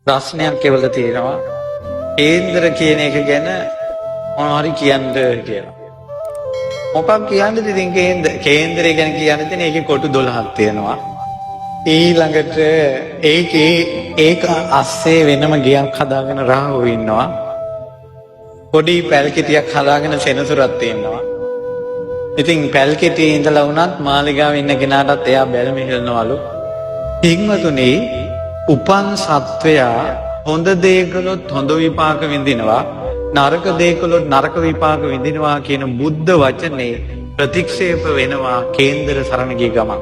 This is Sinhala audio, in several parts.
ප්‍රශ්නයක් කෙවලා තියෙනවා කේන්දර කියන එක ගැන මොනවා හරි කියන්න කියලා. මොකක් කියන්නද ඉතින් කේන්දරය ගැන කියන්න තියෙන ඒකේ කොටු 12ක් තියෙනවා. ඊළඟට ඒක අස්සේ වෙනම ගියක් හදාගෙන රාහුව ඉන්නවා. පොඩි පැල්කිටියක් හදාගෙන සෙනසුරක් තියෙනවා. ඉතින් පැල්කිටියේ ඉඳලා වුණත් මාලිගාවේ ඉන්න කෙනාටත් එයා බැල් මිහිල්නවලු. හිංවතුනි උපන් සත්වයා හොඳ දේ කළොත් හොඳ විපාක විඳිනවා නරක දේ කළොත් නරක විපාක විඳිනවා කියන බුද්ධ වචනේ ප්‍රතික්ෂේප වෙනවා කේන්දර සරණ ගිය ගමන්.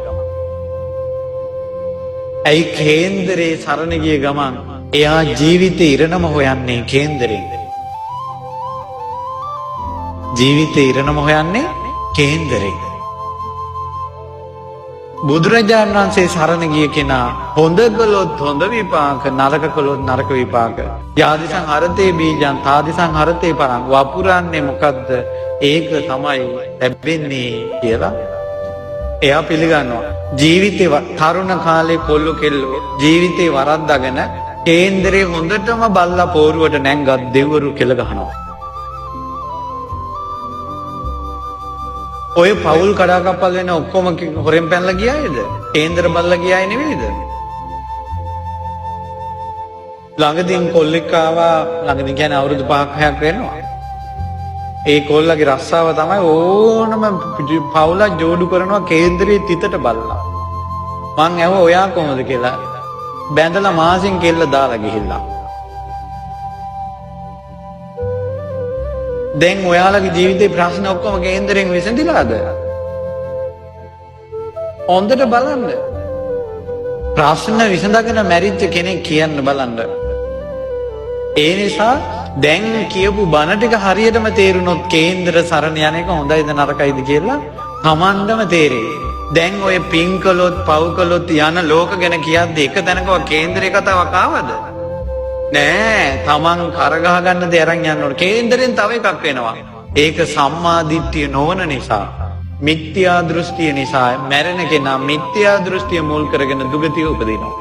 ඇයි කේන්දරේ සරණ ගිය ගමන් එයා ජීවිතේ ඉරණම හොයන්නේ කේන්දරෙන්. ජීවිතේ ඉරණම හොයන්නේ කේන්දරෙන්. බුදුරජාණන් වහන්සේ සරණ ගිය කෙනා හොඳ කළොත් හොඳ විපාක නරක කළොත් නරක විපාක. යාදිසං හරතේ බීජං තාදිසං හරතේ පරං වපුරන්නේ මොකද්ද? ඒක තමයි ලැබෙන්නේ කියලා එයා පිළිගන්නවා. ජීවිතේ තරුණ කාලේ කොල්ල කෙල්ලෝ ජීවිතේ වරද්දාගෙන කේන්දරේ හොඳටම බල්ලා පෝරුවට නැංගත් දෙවරු කෙල ගහනවා. ඔය පවුල් කඩාකප්පල් වෙන ඔක්කොම හොරෙන් පැනලා ගියායද? කේන්දර බල්ලා ගියාය නෙවෙයිද? ළඟදීන් කොල්ලෙක් ආවා ළඟදීන් කියන්නේ අවුරුදු 5ක් 6ක් වෙනවා. ඒ කොල්ලගේ රස්සාව තමයි ඕනම පවුලක් ජෝඩු කරනවා කේන්දරේ තිතට බල්ලා. මං ඇහුවා ඔයා කොහොමද කියලා. බැඳලා මාසෙන් කෙල්ල දාලා ගිහිල්ලා. දැන් ඔයාලගේ ජීවිතේ ප්‍රශ්න ඔක්කොම කේන්දරෙන් විසඳිලාද? හොඳට බලන්න. ප්‍රශ්න විසඳගෙන මැරිච්ච කෙනෙක් කියන්න බලන්න. ඒ නිසා දැන් කියපු බණ ටික හරියටම තේරුනොත් කේන්දර සරණ යන එක හොඳයිද නරකයිද කියලා තමන්ටම තේරෙයි. දැන් ඔය පින් කළොත් පව් කළොත් යන ලෝක ගැන කියද්දි එක තැනකව කේන්දරේ කතාවක් ආවද? නෑ. තමන් කරගහ ගන්න දේ අරන් යන්න ඕන. කේන්දරෙන් තව එකක් වෙනවා. ඒක සම්මා දිට්ඨිය නොවන නිසා, මිත්‍යා දෘෂ්ටිය නිසා මැරෙන කෙනා මිත්‍යා දෘෂ්ටිය මුල් කරගෙන දුගතිය උපදිනවා.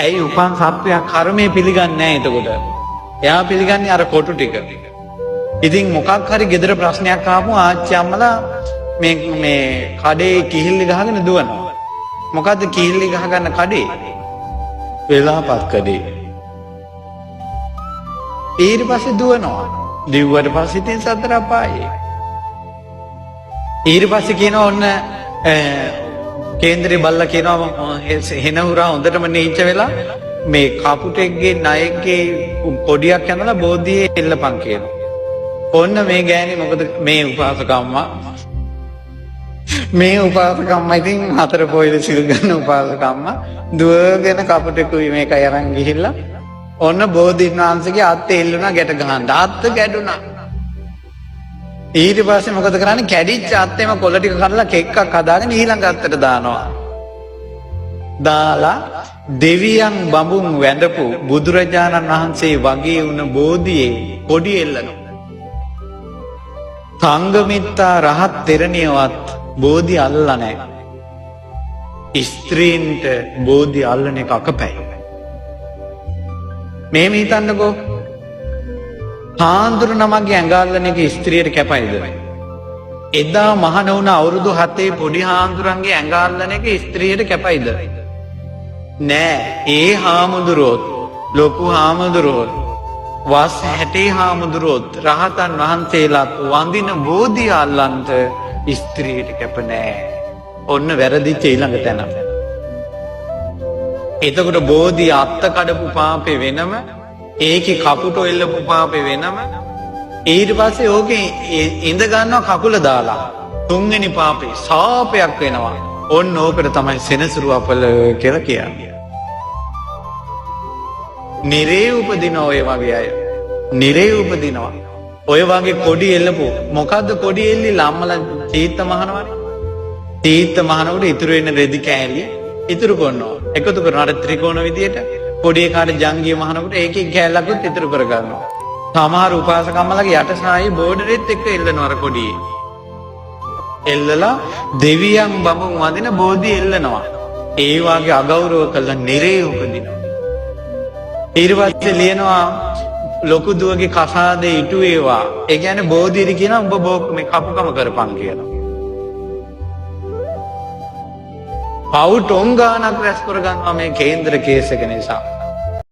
ඇයි උපන් සත්වයා කර්මය පිළිගන්නේ නැහැ එතකොට. එයා පිළිගන්නේ අර කොටු ටික. ඉතින් මොකක් හරි gedara ප්‍රශ්නයක් ආවම ආච්චි අම්මලා මේ කඩේ කිහිල්ලි ගහගෙන දුවනවා. මොකද්ද කිහිල්ලි ගහ ගන්න කඩේ? වෙලාපත් කඩේ. ඊට පස්සේ දුවනවා. දිව්වට පස්සේ ඉතින් සතර අපායේ. ඊට පස්සේ කියනවා ඔන්න කේන්දරේ බල්ලා කියනවා හෙන හුරා හොඳටම නීච වෙලා මේ කපුටෙක්ගේ ණයෙක්ගේ පොඩියක් ඇඳලා බෝධියේ එල්ලපන් කියනවා. ඔන්න මේ ගෑණි මොකද මේ උපාසකම්මා ඉතින් හතර පොයිලේ සිල් ගන්න උපාසකම්මා දුවගෙන කපුටෙකුයි මේකයි අරන් ගිහිල්ලා ඔන්න බෝධීන් වහන්සේගේ අත්තේ එල්ලුණා ගැට ගහන්න. අත්ත ගැඩුණා. ඊට පස්සේ මොකද කරන්නේ? කැඩිච්ච අත්තේම කොළ ටික කඩලා කෙක්කක් හදාගෙන ඊළඟ අත්තට දානවා. දාලා දෙවියන් බඹුන් වැඳපු බුදුරජාණන් වහන්සේ වගේ වුණ බෝධියේ කොඩි එල්ලනවා. සංඝමිත්තා රහත් තෙරණියවත් බෝධි අල්ලලා නැහැ. ස්ත්‍රීන්ට බෝධි අල්ලන එක අකපැයි. මෙහෙම හිතන්නකෝ. හාමුදුරු නමගේ ඇඟ අල්ලන එක ස්ත්‍රියට කැපයිද? එදා මහණ වුණ අවුරුදු 7 පොඩි හාමුදුරන්ගේ ඇඟ අල්ලන එක ස්ත්‍රියට කැපයිද? නෑ. ඒ හාමුදුරුවොත් ලොකු හාමුදුරුවොත් වස් 60 හාමුදුරුවොත් රහතන් වහන්සේලාත් වඳින බෝධිය අල්ලන්ට ස්ත්‍රියට කැප නෑ. ඔන්න වැරදිච්ච ඊළඟ තැන. එතකොට බෝධිය අත්ත කඩපු පාපේ වෙනම, ඒකේ කපුටෝ එල්ලපු පාපේ වෙනම, ඊට පස්සේ ඕකේ ඉඳ ගන්නවා කකුල දාලා. තුන්වෙනි පාපේ සාපයක් වෙනවා. ඔන්න ඕකට තමයි සෙනසුරු අපල කියලා කියන්නේ. නිරේ උපදින ඔය වගේ අය. නිරේ උපදිනවා. ඔය වගේ කොඩි එල්ලපු. මොකද්ද කොඩි එල්ලිලා අම්මලා තීත්ත මහනවනේ. තීත්ත මහනකොට ඉතුරු වෙන රෙදි කෑලි ඉතුරු කරනවා. එකතු කරනවා අර ත්‍රිකෝණ විදියට. පොඩි එකාට ජංගිය මහනකොට ඒකේ කෑල්ලකුත් ඉතුරු කර ගන්නවා. සමහර උපාසකම්මලගේ යටසායි බෝඩරෙත් එක්ක එල්ලනවා අර කොඩියේ. එල්ලලා දෙවියන් බඹුන් වදින බෝධිය එල්ලනවා. ඒ වාගේ අගෞරව කළා නිරේ උපදිනවා. ඊට පස්සේ ලියනවා ලොකු දුවගේ කසාදේ ඉටු ඒවා. ඒ කියන්නේ බෝධියට කියනවා උඹ මේ කපුකම කරපන් කියලා. පව් ටොං ගානක් රැස් කර ගන්නවා මේ කේන්ද්‍ර කේස් එක නිසා.